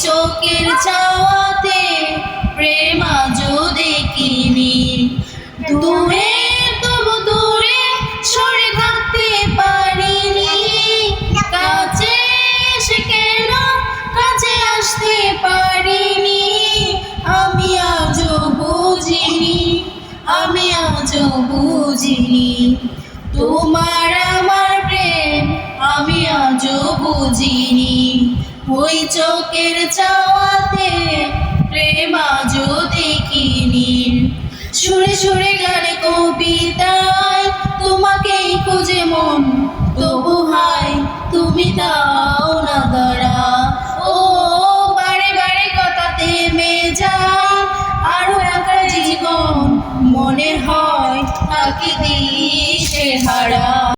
চোখের চাওয়াতে প্রেম আজও দেখিনি। দূরে তবু দূরে সরে থাকতে পারিনি, কাছে এসে কেন কাছে আসতে পারিনি। আমি আজও বুঝিনি, আমি আজও বুঝিনি তোমার আমার প্রেম, আমি আজও বুঝিনি। ওই চোখের চাওয়াতে প্রেম আজও দেখিনি। সুরে সুরে গানে কবিতায় তোমাকেই খুঁজে মন, তবু হায় তুমি তা